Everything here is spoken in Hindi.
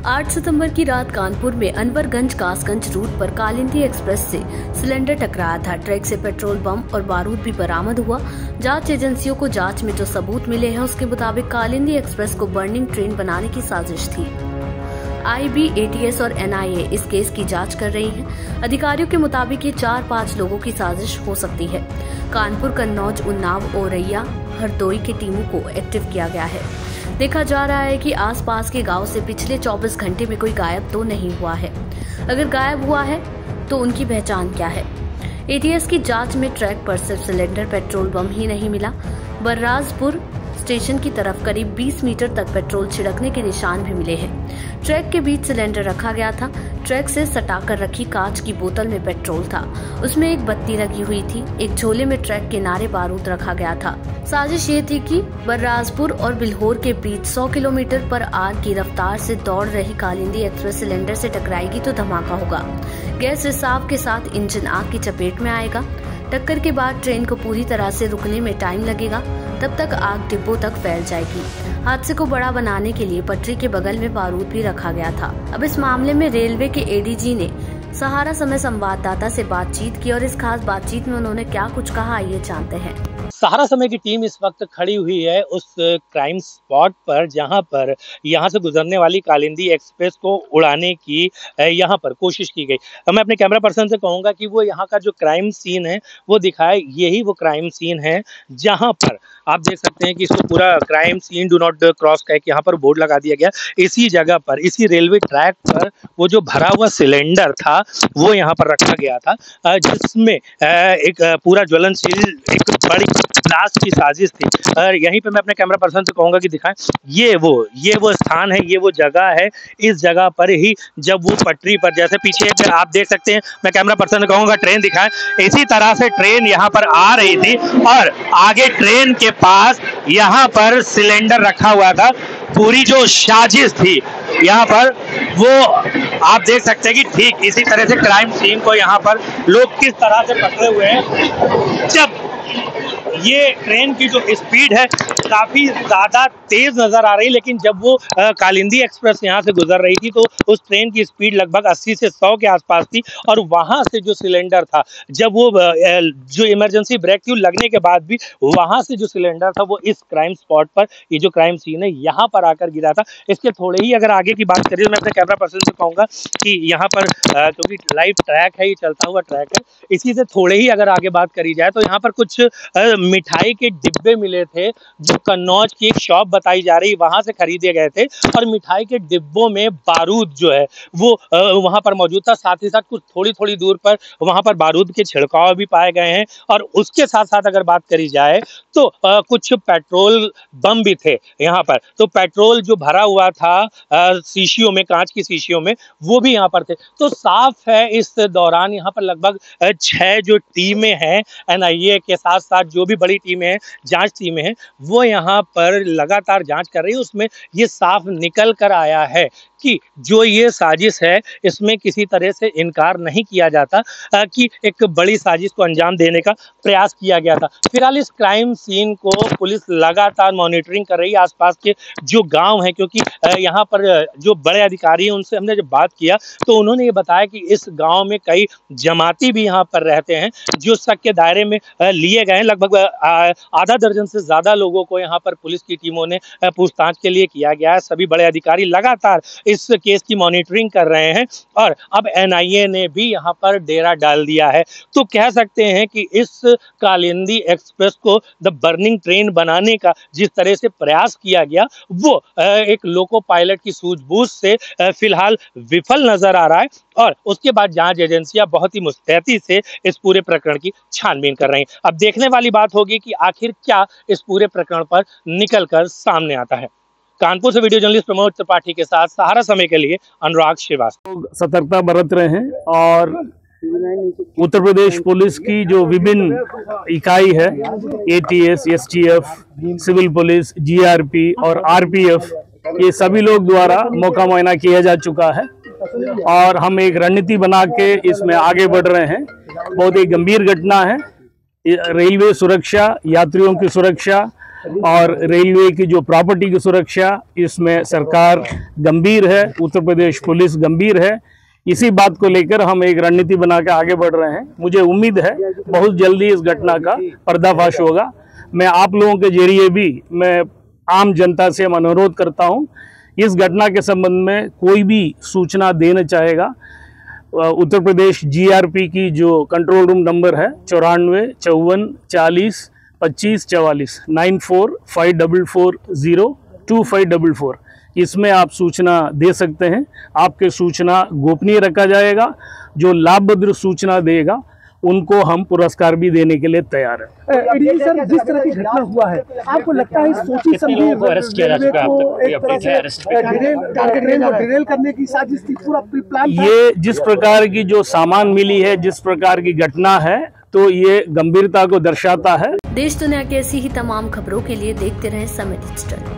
8 सितंबर की रात कानपुर में अनवरगंज कासगंज रूट पर कालिंदी एक्सप्रेस से सिलेंडर टकराया था। ट्रक से पेट्रोल बम और बारूद भी बरामद हुआ। जांच एजेंसियों को जांच में जो सबूत मिले हैं उसके मुताबिक कालिंदी एक्सप्रेस को बर्निंग ट्रेन बनाने की साजिश थी। IB, ATS और NIA इस केस की जांच कर रही है। अधिकारियों के मुताबिक ये 4-5 लोगों की साजिश हो सकती है। कानपुर, कन्नौज, उन्नाव, औरैया, हरदोई की टीमों को एक्टिव किया गया है। देखा जा रहा है कि आसपास के गांव से पिछले 24 घंटे में कोई गायब तो नहीं हुआ है। अगर गायब हुआ है तो उनकी पहचान क्या है? ATS की जांच में ट्रैक पर सिर्फ सिलेंडर पेट्रोल बम ही नहीं मिला, बर्राजपुर स्टेशन की तरफ करीब 20 मीटर तक पेट्रोल छिड़कने के निशान भी मिले हैं। ट्रक के बीच सिलेंडर रखा गया था। ट्रक से सटाकर रखी कांच की बोतल में पेट्रोल था। उसमें एक बत्ती लगी हुई थी। एक झोले में ट्रक किनारे बारूद रखा गया था। साजिश ये थी कि बर्राजपुर और बिल्होर के बीच 100 किलोमीटर पर आर की रफ्तार से दौड़ रही कालिंदी एक्सप्रेस सिलेंडर से टकराएगी तो धमाका होगा। गैस रिसाव के साथ इंजन आग की चपेट में आएगा। टक्कर के बाद ट्रेन को पूरी तरह से रुकने में टाइम लगेगा। तब तक आग डिब्बों तक फैल जाएगी। हादसे को बड़ा बनाने के लिए पटरी के बगल में बारूद भी रखा गया था। अब इस मामले में रेलवे के ADG ने सहारा समय संवाददाता से बातचीत की और इस खास बातचीत में उन्होंने क्या कुछ कहा, आइए जानते हैं। सहारा समय की टीम इस वक्त खड़ी हुई है उस क्राइम स्पॉट पर जहां पर यहां से गुजरने वाली कालिंदी एक्सप्रेस को उड़ाने की यहां पर कोशिश की गई। मैं अपने कैमरा पर्सन से कहूंगा कि वो यहां का जो क्राइम सीन है वो दिखाए। यही वो क्राइम सीन है जहां पर आप देख सकते हैं कि इसको पूरा crime scene do not cross का यहाँ पर बोर्ड लगा दिया गया। इसी जगह पर, इसी रेलवे ट्रैक पर वो जो भरा हुआ सिलेंडर था वो यहाँ पर रखा गया था, जिसमें एक पूरा ज्वलनशील एक बड़ी ब्लास्ट की साजिश थी। यहीं पे मैं अपने कैमरा पर्सन से कहूंगा कि दिखाएं, ये वो स्थान है, ये वो जगह है। इस जगह पर ही जब वो पटरी पर, जैसे पीछे आप देख सकते हैं, मैं कैमरा पर्सन से कहूंगा ट्रेन दिखाएं। इसी तरह से ट्रेन यहाँ पर आ रही थी और आगे ट्रेन के पास यहाँ पर सिलेंडर रखा हुआ था। पूरी जो साजिश थी यहाँ पर वो आप देख सकते हैं कि ठीक इसी तरह से क्राइम सीन को यहाँ पर लोग किस तरह से पकड़े हुए हैं। जब ये ट्रेन की जो स्पीड है काफी ज्यादा तेज नजर आ रही, लेकिन जब वो कालिंदी एक्सप्रेस यहाँ से गुजर रही थी तो उस ट्रेन की स्पीड लगभग 80 से 100 के आसपास थी। और वहां से जो सिलेंडर था, जब वो जो इमरजेंसी ब्रेक थी लगने के बाद भी वहां से जो सिलेंडर था वो इस क्राइम स्पॉट पर, ये जो क्राइम सीन है यहाँ पर आकर गिरा था। इसके थोड़े ही अगर आगे की बात करें तो मैं अपने कैमरा पर्सन से कहूंगा कि यहाँ पर क्योंकि लाइव ट्रैक है, ये चलता हुआ ट्रैक है, इसी से थोड़े ही अगर आगे बात करी जाए तो यहाँ पर कुछ मिठाई के डिब्बे मिले थे जो कन्नौज की एक शॉप बताई जा रही, वहां से खरीदे गए थे। और मिठाई के डिब्बों में बारूद जो है वो वहां पर मौजूद था। साथ ही साथ कुछ थोड़ी दूर पर वहां पर बारूद के छिड़काव भी पाए गए हैं। और उसके साथ साथ अगर बात करी जाए तो कुछ पेट्रोल बम भी थे यहाँ पर। तो पेट्रोल जो भरा हुआ था शीशियों में, कांच की शीशियों में, वो भी यहाँ पर थे। तो साफ है इस दौरान यहाँ पर लगभग 6 जो टीमें हैं NIA के साथ साथ जो भी बड़ी टीमें हैं, जांच टीमें हैं, वो यहाँ पर लगातार जांच कर रही है। उसमें ये साफ निकल कर आया है कि जो ये साजिश है इसमें किसी तरह से इनकार नहीं किया जाता कि एक बड़ी साजिश को अंजाम देने का प्रयास किया गया था। फिलहाल इस क्राइम सीन को पुलिस लगातार मॉनिटरिंग कर रही है। आसपास के जो गांव हैं, क्योंकि यहाँ पर जो बड़े अधिकारी हैं उनसे हमने जब बात किया तो उन्होंने ये बताया कि इस गांव में कई जमाती भी यहाँ पर रहते हैं जो शक के दायरे में लिए गए हैं। लगभग आधा दर्जन से ज्यादा लोगों को यहाँ पर पुलिस की टीमों ने पूछताछ के लिए किया गया है। सभी बड़े अधिकारी लगातार इस केस की मॉनिटरिंग कर रहे हैं और अब NIA ने भी यहाँ पर डेरा डाल दिया है। तो कह सकते हैं कि इस कालिंदी एक्सप्रेस को द बर्निंग ट्रेन बनाने का जिस तरह से प्रयास किया गया वो एक लोको पायलट की सूझबूझ से फिलहाल विफल नजर आ रहा है। और उसके बाद जांच एजेंसियां बहुत ही मुस्तैदी से इस पूरे प्रकरण की छानबीन कर रही हैं। अब देखने वाली बात होगी कि आखिर क्या इस पूरे प्रकरण पर निकलकर सामने आता है। कानपुर से वीडियो जर्नलिस्ट प्रमोद त्रिपाठी के साथ सहारा समय के लिए अनुराग श्रीवास्तव। सतर्कता बरत रहे हैं और उत्तर प्रदेश पुलिस की जो विभिन्न इकाई है, ATS, STF, civil police, GRP और RPF, ये सभी लोग द्वारा मौका मुआयना किया जा चुका है और हम एक रणनीति बना के इसमें आगे बढ़ रहे हैं। बहुत ही गंभीर घटना है। रेलवे सुरक्षा, यात्रियों की सुरक्षा और रेलवे की जो प्रॉपर्टी की सुरक्षा, इसमें सरकार गंभीर है, उत्तर प्रदेश पुलिस गंभीर है। इसी बात को लेकर हम एक रणनीति बना के आगे बढ़ रहे हैं। मुझे उम्मीद है बहुत जल्दी इस घटना का पर्दाफाश होगा। मैं आप लोगों के जरिए भी मैं आम जनता से अनुरोध करता हूं, इस घटना के संबंध में कोई भी सूचना देना चाहेगा, उत्तर प्रदेश GRP की जो कंट्रोल रूम नंबर है 94 54 40 25 44 9454402544, इसमें आप सूचना दे सकते हैं। आपके सूचना गोपनीय रखा जाएगा। जो लाभप्रद सूचना देगा उनको हम पुरस्कार भी देने के लिए तैयार हैं। एडीजी सर, जिस तरह की घटना हुआ है, आपको लगता है सोची समझी अरेस्ट किया जा चुका है? डिरेल करने की साजिश थी, पूरा प्लान? ये जिस प्रकार की जो सामान मिली है, जिस प्रकार की घटना है, तो ये गंभीरता को दर्शाता है। देश दुनिया की ऐसी ही तमाम खबरों के लिए देखते रहें समय डिजिटल।